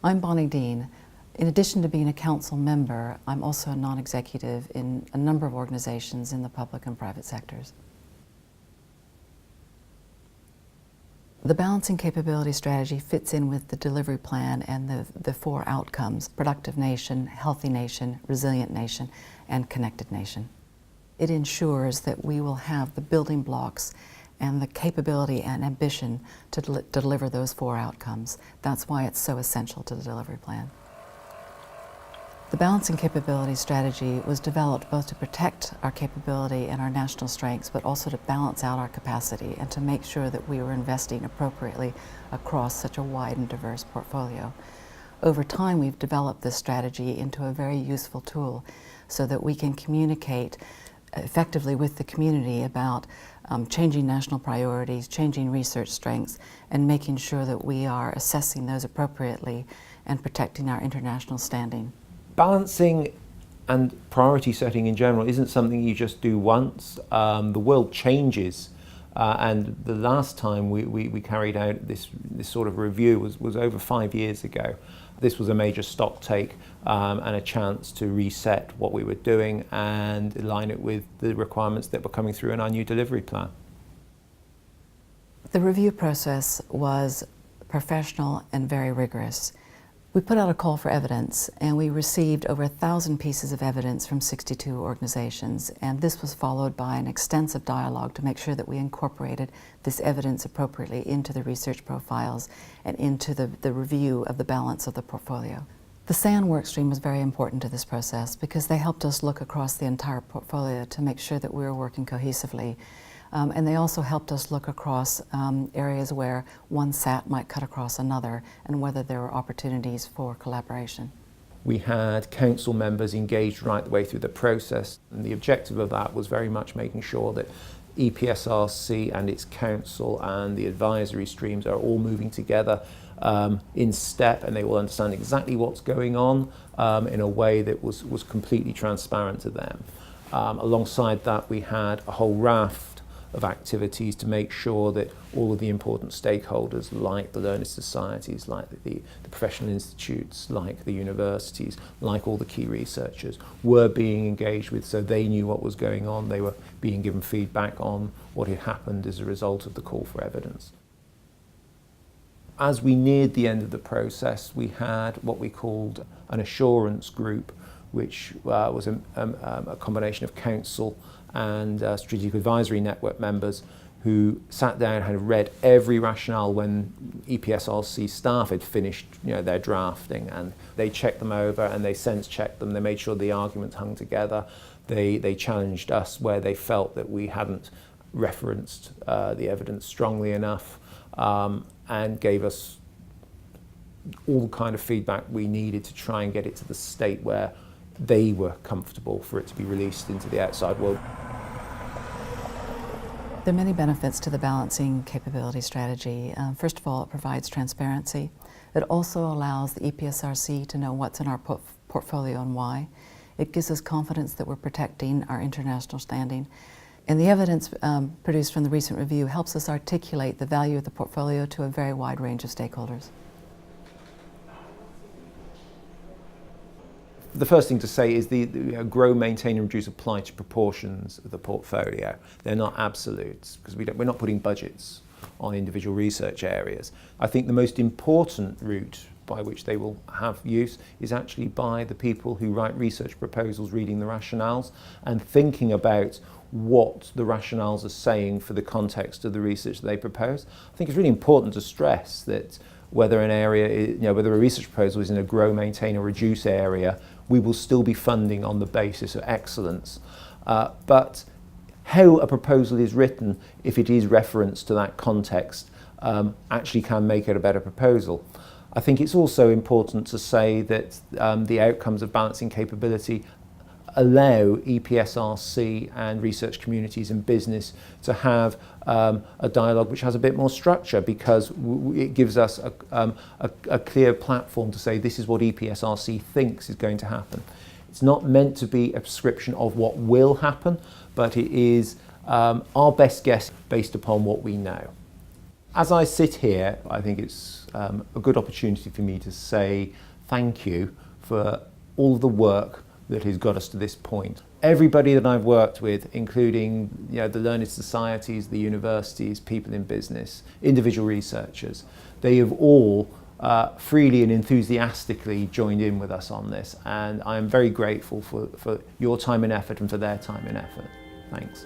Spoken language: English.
I'm Bonnie Dean. In addition to being a council member, I'm also a non-executive in a number of organizations in the public and private sectors. The balancing capability strategy fits in with the delivery plan and the four outcomes: productive nation, healthy nation, resilient nation, and connected nation. It ensures that we will have the building blocks and the capability and ambition to deliver those four outcomes. That's why it's so essential to the delivery plan. The balancing capability strategy was developed both to protect our capability and our national strengths, but also to balance out our capacity and to make sure that we were investing appropriately across such a wide and diverse portfolio. Over time, we've developed this strategy into a very useful tool so that we can communicate effectively with the community about changing national priorities, changing research strengths, and making sure that we are assessing those appropriately and protecting our international standing. Balancing and priority setting in general isn't something you just do once. The world changes, and the last time we carried out this sort of review was over 5 years ago. This was a major stock take and a chance to reset what we were doing and align it with the requirements that were coming through in our new delivery plan. The review process was professional and very rigorous. We put out a call for evidence, and we received over 1,000 pieces of evidence from 62 organizations, and this was followed by an extensive dialogue to make sure that we incorporated this evidence appropriately into the research profiles and into the review of the balance of the portfolio. The SAN workstream was very important to this process because they helped us look across the entire portfolio to make sure that we were working cohesively. And they also helped us look across areas where one SAT might cut across another and whether there were opportunities for collaboration. We had council members engaged right the way through the process, and the objective of that was very much making sure that EPSRC and its council and the advisory streams are all moving together in step, and they will understand exactly what's going on in a way that was completely transparent to them. Alongside that, we had a whole raft of activities to make sure that all of the important stakeholders, like the learned societies, like the professional institutes, like the universities, like all the key researchers, were being engaged with, so they knew what was going on. They were being given feedback on what had happened as a result of the call for evidence. As we neared the end of the process, we had what we called an assurance group, which was a combination of council and strategic advisory network members who sat down and had read every rationale when EPSRC staff had finished their drafting, and they checked them over and they sense checked them. They made sure the arguments hung together. They challenged us where they felt that we hadn't referenced the evidence strongly enough, and gave us all the kind of feedback we needed to try and get it to the state where they were comfortable for it to be released into the outside world. There are many benefits to the balancing capability strategy. First of all, it provides transparency. It also allows the EPSRC to know what's in our portfolio and why. It gives us confidence that we're protecting our international standing. And the evidence produced from the recent review helps us articulate the value of the portfolio to a very wide range of stakeholders. The first thing to say is the grow, maintain and reduce apply to proportions of the portfolio. They're not absolutes, because we're not putting budgets on individual research areas. I think the most important route by which they will have use is actually by the people who write research proposals reading the rationales and thinking about what the rationales are saying for the context of the research that they propose. I think it's really important to stress that whether an area, whether a research proposal is in a grow, maintain or reduce area, we will still be funding on the basis of excellence. But how a proposal is written, if it is referenced to that context, actually can make it a better proposal. I think it's also important to say that the outcomes of balancing capability allow EPSRC and research communities and business to have a dialogue which has a bit more structure, because it gives us a clear platform to say this is what EPSRC thinks is going to happen. It's not meant to be a prescription of what will happen, but it is our best guess based upon what we know. As I sit here, I think it's a good opportunity for me to say thank you for all of the work that has got us to this point. Everybody that I've worked with, including the learned societies, the universities, people in business, individual researchers, they have all freely and enthusiastically joined in with us on this, and I am very grateful for your time and effort and for their time and effort. Thanks.